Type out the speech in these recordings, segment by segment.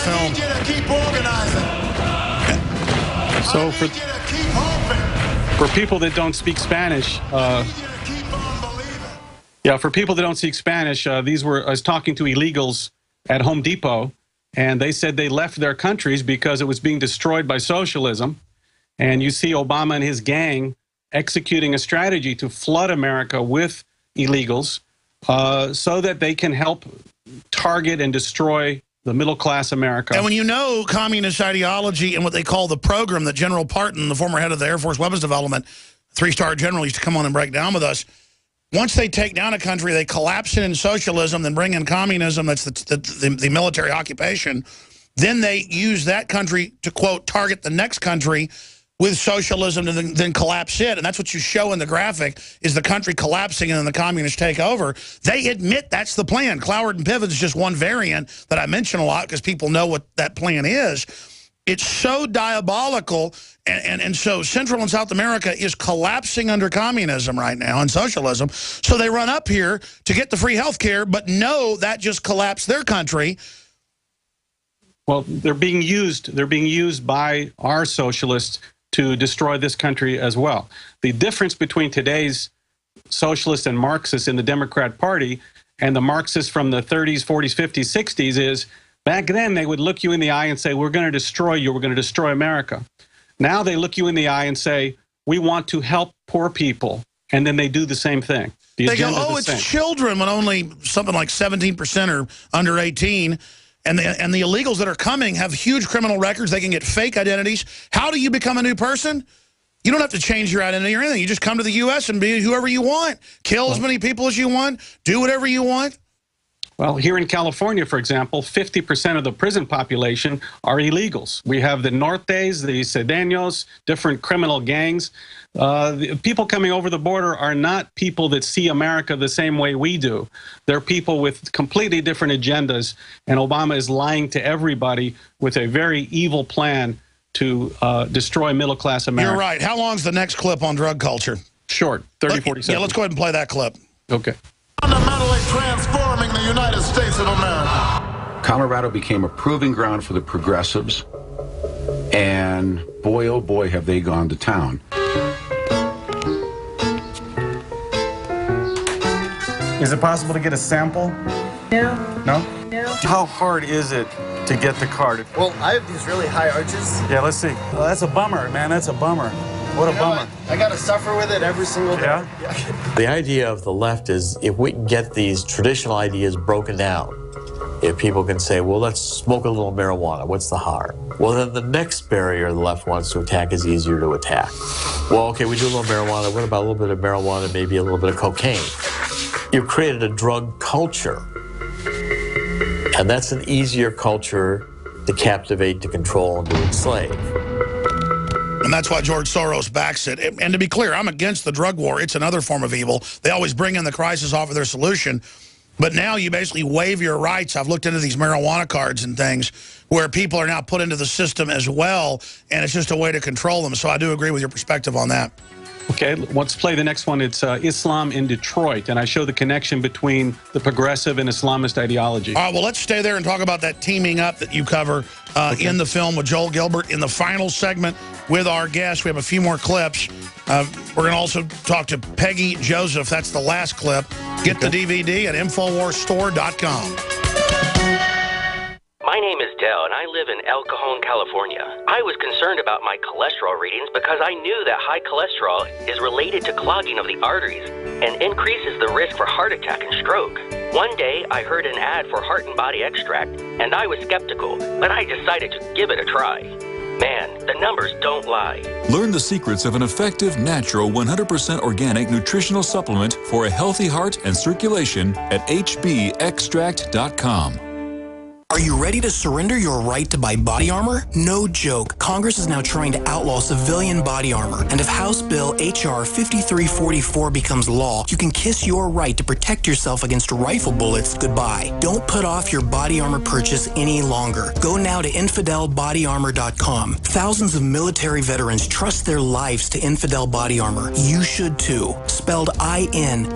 film. I need you to keep organizing. So I need you to keep hoping. for people that don't speak Spanish, I need you to keep on believing. yeah, for people that don't speak Spanish, I was talking to illegals at Home Depot, and they said they left their countries because it was being destroyed by socialism. And you see Obama and his gang executing a strategy to flood America with illegals so that they can help target and destroy the middle-class America. And when you know communist ideology and what they call the program that General Parton, the former head of the Air Force Weapons Development, three-star general, used to come on and break down with us, once they take down a country, they collapse it in socialism, then bring in communism, that's the military occupation. Then they use that country to, quote, target the next country with socialism and then collapse it. And that's what you show in the graphic, is the country collapsing and then the communists take over. They admit that's the plan. Cloward and Pivot is just one variant that I mention a lot because people know what that plan is. It's so diabolical, and so Central and South America is collapsing under communism right now and socialism. So they run up here to get the free health care, but no, that just collapsed their country. Well, they're being used by our socialists to destroy this country as well. The difference between today's socialists and Marxists in the Democrat Party and the Marxists from the 30s, 40s, 50s, 60s is back then they would look you in the eye and say, we're going to destroy you, we're going to destroy America. Now they look you in the eye and say, we want to help poor people, and then they do the same thing. They go, oh, it's children, when only something like 17% are under 18. And the illegals that are coming have huge criminal records. They can get fake identities. How do you become a new person? You don't have to change your identity or anything. You just come to the U.S. and be whoever you want. Kill as many people as you want. Do whatever you want. Well, here in California, for example, 50% of the prison population are illegals. We have the Nortes, the Cedeños, different criminal gangs. The people coming over the border are not people that see America the same way we do. They're people with completely different agendas, and Obama is lying to everybody with a very evil plan to destroy middle-class America. You're right. How long's the next clip on drug culture? Short, 30, 40 seconds. Yeah, let's go ahead and play that clip. Okay. Fundamentally transforming the United States of America. Colorado became a proving ground for the progressives, and boy, oh boy, have they gone to town. Is it possible to get a sample? No. No? No. How hard is it to get the card? Well, I have these really high arches. Yeah, let's see. Oh, that's a bummer, man. That's a bummer. What a bummer. I got to suffer with it every single day. Yeah? The idea of the left is if we can get these traditional ideas broken down, if people can say, well, let's smoke a little marijuana, what's the harm? Well, then the next barrier the left wants to attack is easier to attack. Well, okay, we do a little marijuana. What about a little bit of marijuana, maybe a little bit of cocaine? You've created a drug culture. And that's an easier culture to captivate, to control, and to enslave. And that's why George Soros backs it. And to be clear, I'm against the drug war. It's another form of evil. They always bring in the crisis off of their solution. But now you basically waive your rights. I've looked into these marijuana cards and things where people are now put into the system as well, and it's just a way to control them. So I do agree with your perspective on that. Okay, let's play the next one. It's Islam in Detroit, and I show the connection between the progressive and Islamist ideology. All right, well, let's stay there and talk about that teaming up that you cover in the film with Joel Gilbert. In the final segment with our guest, we have a few more clips. We're going to also talk to Peggy Joseph. That's the last clip. Get the DVD at InfoWarsStore.com. My name is Dell, and I live in El Cajon, California. I was concerned about my cholesterol readings because I knew that high cholesterol is related to clogging of the arteries and increases the risk for heart attack and stroke. One day, I heard an ad for Heart and Body Extract, and I was skeptical, but I decided to give it a try. Man, the numbers don't lie. Learn the secrets of an effective, natural, 100% organic nutritional supplement for a healthy heart and circulation at hbextract.com. Are you ready to surrender your right to buy body armor? No joke. Congress is now trying to outlaw civilian body armor. And if House Bill H.R. 5344 becomes law, you can kiss your right to protect yourself against rifle bullets goodbye. Don't put off your body armor purchase any longer. Go now to InfidelBodyArmor.com. Thousands of military veterans trust their lives to Infidel Body Armor. You should too. Spelled INFIDEL.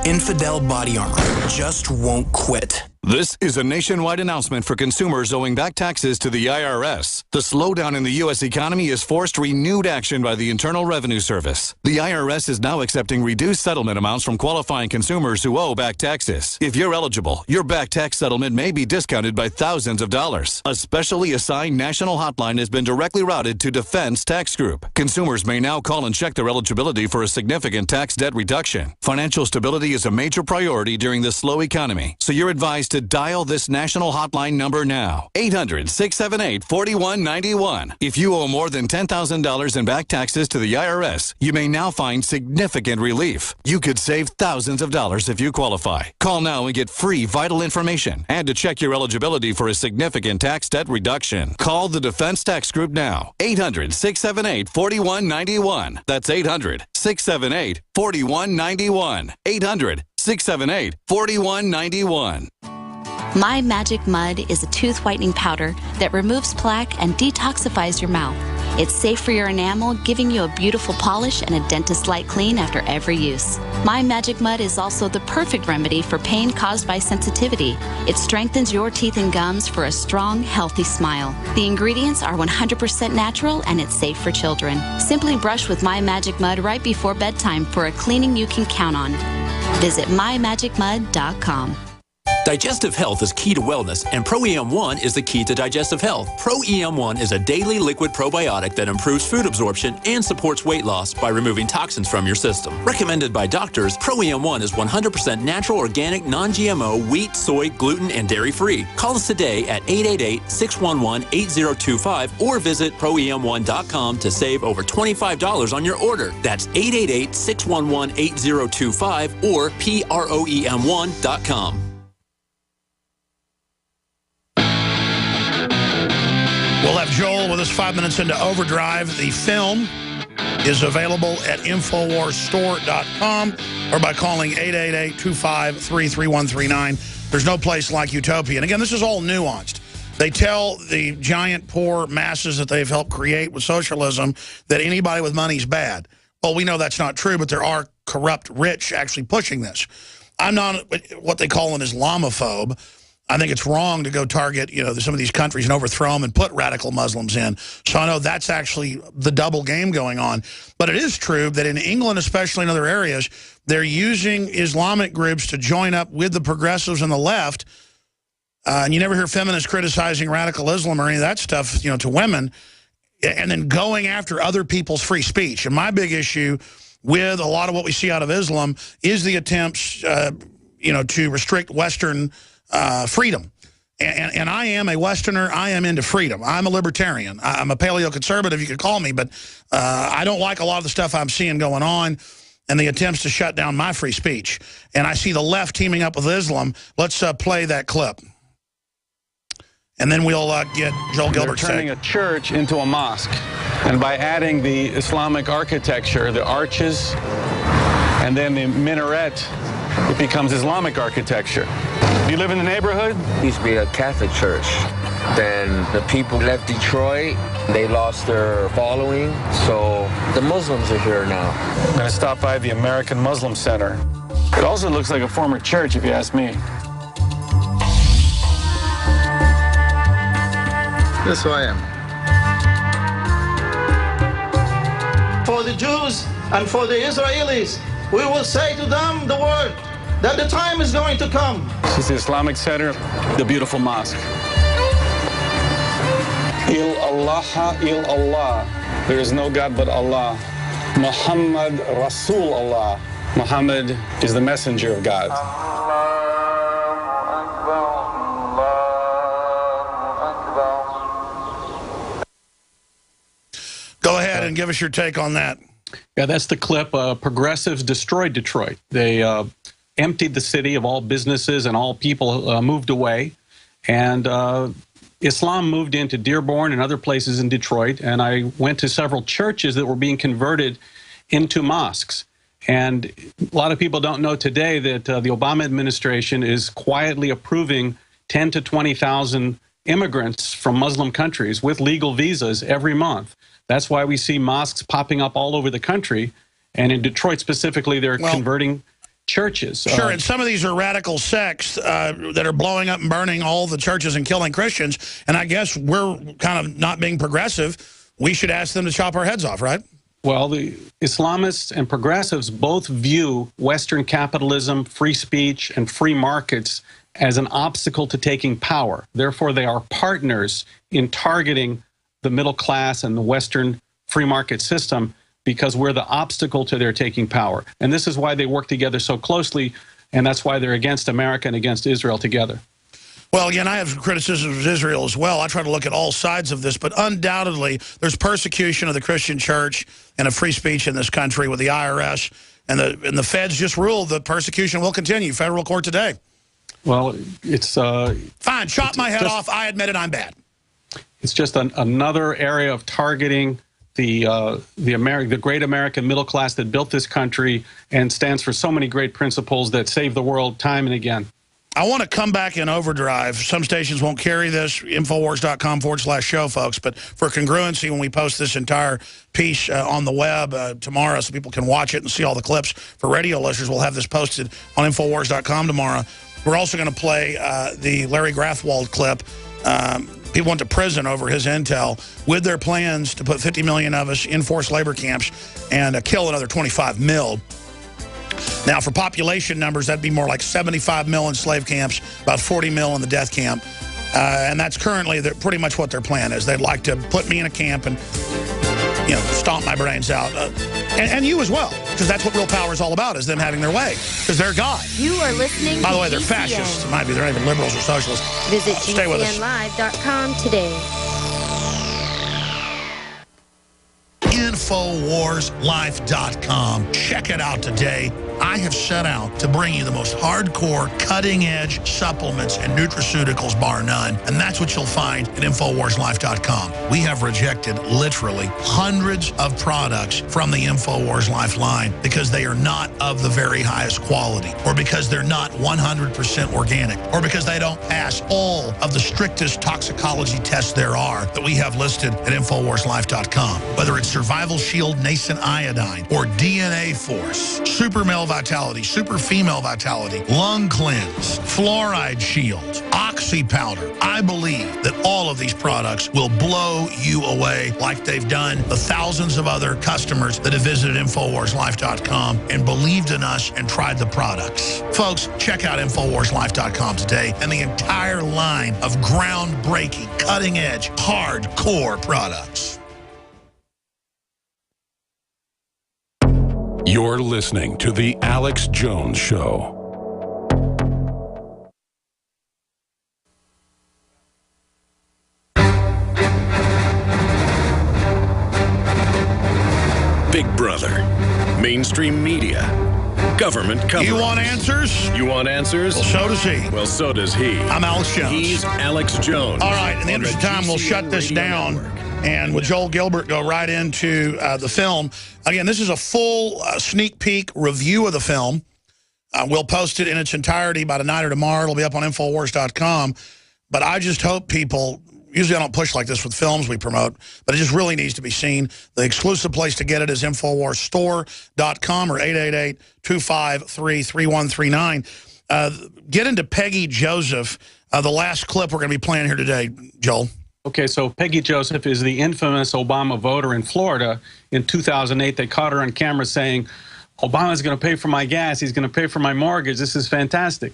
Infidel Body Armor. Just won't quit. This is a nationwide announcement for consumers owing back taxes to the IRS. The slowdown in the U.S. economy has forced renewed action by the Internal Revenue Service. The IRS is now accepting reduced settlement amounts from qualifying consumers who owe back taxes. If you're eligible, your back tax settlement may be discounted by thousands of dollars. A specially assigned national hotline has been directly routed to Defense Tax Group. Consumers may now call and check their eligibility for a significant tax debt reduction. Financial stability is a major priority during this slow economy, so you're advised to dial this national hotline number now. 800-678-4191. If you owe more than $10,000 in back taxes to the IRS, you may now find significant relief. You could save thousands of dollars if you qualify. Call now and get free vital information and to check your eligibility for a significant tax debt reduction. Call the Defense Tax Group now. 800-678-4191. That's 800-678-4191. 800-678-4191. My Magic Mud is a tooth whitening powder that removes plaque and detoxifies your mouth. It's safe for your enamel, giving you a beautiful polish and a dentist-like clean after every use. My Magic Mud is also the perfect remedy for pain caused by sensitivity. It strengthens your teeth and gums for a strong, healthy smile. The ingredients are 100% natural and it's safe for children. Simply brush with My Magic Mud right before bedtime for a cleaning you can count on. Visit mymagicmud.com. Digestive health is key to wellness, and Pro-EM1 is the key to digestive health. Pro-EM1 is a daily liquid probiotic that improves food absorption and supports weight loss by removing toxins from your system. Recommended by doctors, Pro-EM1 is 100% natural, organic, non-GMO, wheat, soy, gluten, and dairy-free. Call us today at 888-611-8025 or visit ProEM1.com to save over $25 on your order. That's 888-611-8025 or PROEM1.com. We'll have Joel with us 5 minutes into Overdrive. The film is available at InfoWarsStore.com or by calling 888-253-3139. There's no place like Utopia. And again, this is all nuanced. They tell the giant poor masses that they've helped create with socialism that anybody with money is bad. Well, we know that's not true, but there are corrupt rich actually pushing this. I'm not what they call an Islamophobe. I think it's wrong to go target, some of these countries and overthrow them and put radical Muslims in. So I know that's actually the double game going on. But it is true that in England, especially in other areas, they're using Islamic groups to join up with the progressives and the left. And you never hear feminists criticizing radical Islam or any of that stuff, to women, and then going after other people's free speech. And my big issue with a lot of what we see out of Islam is the attempts, to restrict Western freedom. And I am a Westerner. I am into freedom. I'm a libertarian. I'm a paleoconservative, you could call me, but I don't like a lot of the stuff I'm seeing going on and the attempts to shut down my free speech. And I see the left teaming up with Islam. Let's play that clip. And then we'll get Joel Gilbert turning a church into a mosque. And by adding the Islamic architecture, the arches, and then the minaret, it becomes Islamic architecture. Do you live in the neighborhood? It used to be a Catholic church. Then the people left Detroit. They lost their following. So the Muslims are here now. I'm going to stop by the American Muslim Center. It also looks like a former church, if you ask me. That's who I am. For the Jews and for the Israelis, we will say to them the word that the time is going to come. This is the Islamic Center, the beautiful mosque. Il Allah. There is no God but Allah. Muhammad Rasul Allah. Muhammad is the messenger of God. Go ahead and give us your take on that. Yeah, that's the clip. Progressives destroyed Detroit. They emptied the city of all businesses and all people moved away. And Islam moved into Dearborn and other places in Detroit. And I went to several churches that were being converted into mosques. And a lot of people don't know today that the Obama administration is quietly approving 10 to 20,000 immigrants from Muslim countries with legal visas every month. That's why we see mosques popping up all over the country. And in Detroit specifically, they're converting churches. Sure, and some of these are radical sects that are blowing up and burning all the churches and killing Christians. And I guess we're kind of not being progressive. We should ask them to chop our heads off, right? Well, the Islamists and progressives both view Western capitalism, free speech, and free markets as an obstacle to taking power. Therefore, they are partners in targeting the middle class and the Western free market system because we're the obstacle to their taking power. And this is why they work together so closely, and that's why they're against America and against Israel together. Well, again, I have criticisms of Israel as well. I try to look at all sides of this, but undoubtedly there's persecution of the Christian church and of free speech in this country with the IRS, and the feds just ruled that persecution will continue. Federal court today. Well, it's... Fine, chop my head off. I admit it, I'm bad. It's just another area of targeting the great American middle class that built this country and stands for so many great principles that save the world time and again. I want to come back in overdrive. Some stations won't carry this, Infowars.com/show, folks. But for congruency, when we post this entire piece on the web tomorrow so people can watch it and see all the clips, for radio listeners, we'll have this posted on Infowars.com tomorrow. We're also going to play the Larry Grafwald clip. People went to prison over his intel with their plans to put 50 million of us in forced labor camps and kill another 25 mil. Now, for population numbers, that'd be more like 75 mil in slave camps, about 40 mil in the death camp. And that's currently pretty much what their plan is. They'd like to put me in a camp and, you know, stomp my brains out. And you as well, because that's what real power is all about, is them having their way, because they're God. You are listening By the way, to they're fascists. It might be. They're not even liberals or socialists. Visit Stay with us. GCNlive.com today. Infowarslife.com. Check it out today. I have set out to bring you the most hardcore, cutting-edge supplements and nutraceuticals, bar none. And that's what you'll find at Infowarslife.com. We have rejected literally hundreds of products from the Infowars Life line because they are not of the very highest quality, or because they're not 100% organic, or because they don't pass all of the strictest toxicology tests there are that we have listed at Infowarslife.com. Whether it's Survival Shield Nascent Iodine, or DNA Force, Super Male Vitality, Super Female Vitality, Lung Cleanse, Fluoride Shield, Oxy Powder. I believe that all of these products will blow you away like they've done the thousands of other customers that have visited Infowarslife.com and believed in us and tried the products. Folks, check out Infowarslife.com today and the entire line of groundbreaking, cutting-edge, hardcore products. You're listening to The Alex Jones Show. Big Brother, mainstream media, government coverage. You want answers? You want answers? Well, so does he. Well, so does he. I'm Alex Jones. He's Alex Jones. All right, in the interest of time, we'll shut this down. And with Joel Gilbert, go right into the film. Again, this is a full sneak peek review of the film. We'll post it in its entirety by tonight or tomorrow. It'll be up on Infowars.com. But I just hope people, usually I don't push like this with films we promote, but it just really needs to be seen. The exclusive place to get it is InfoWarsStore.com or 888-253-3139. Get into Peggy Joseph, the last clip we're going to be playing here today, Joel. Okay, so Peggy Joseph is the infamous Obama voter in Florida. In 2008, they caught her on camera saying, Obama's going to pay for my gas. He's going to pay for my mortgage. This is fantastic.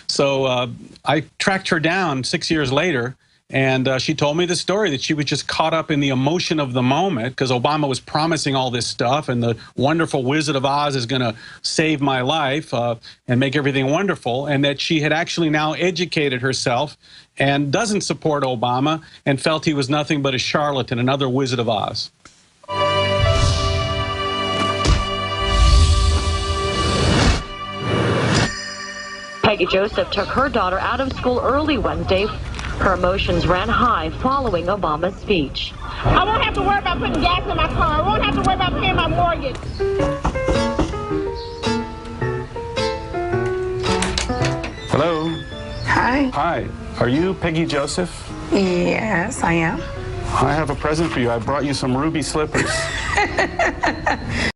So I tracked her down 6 years later, and she told me the story that she was just caught up in the emotion of the moment because Obama was promising all this stuff, and the wonderful Wizard of Oz is going to save my life and make everything wonderful, and that she had actually now educated herself and doesn't support Obama and felt he was nothing but a charlatan, another Wizard of Oz. Peggy Joseph took her daughter out of school early Wednesday. Her emotions ran high following Obama's speech. I won't have to worry about putting gas in my car. I won't have to worry about paying my mortgage. Hello. Hi. Hi. Are you Peggy Joseph? Yes, I am. I have a present for you. I brought you some ruby slippers.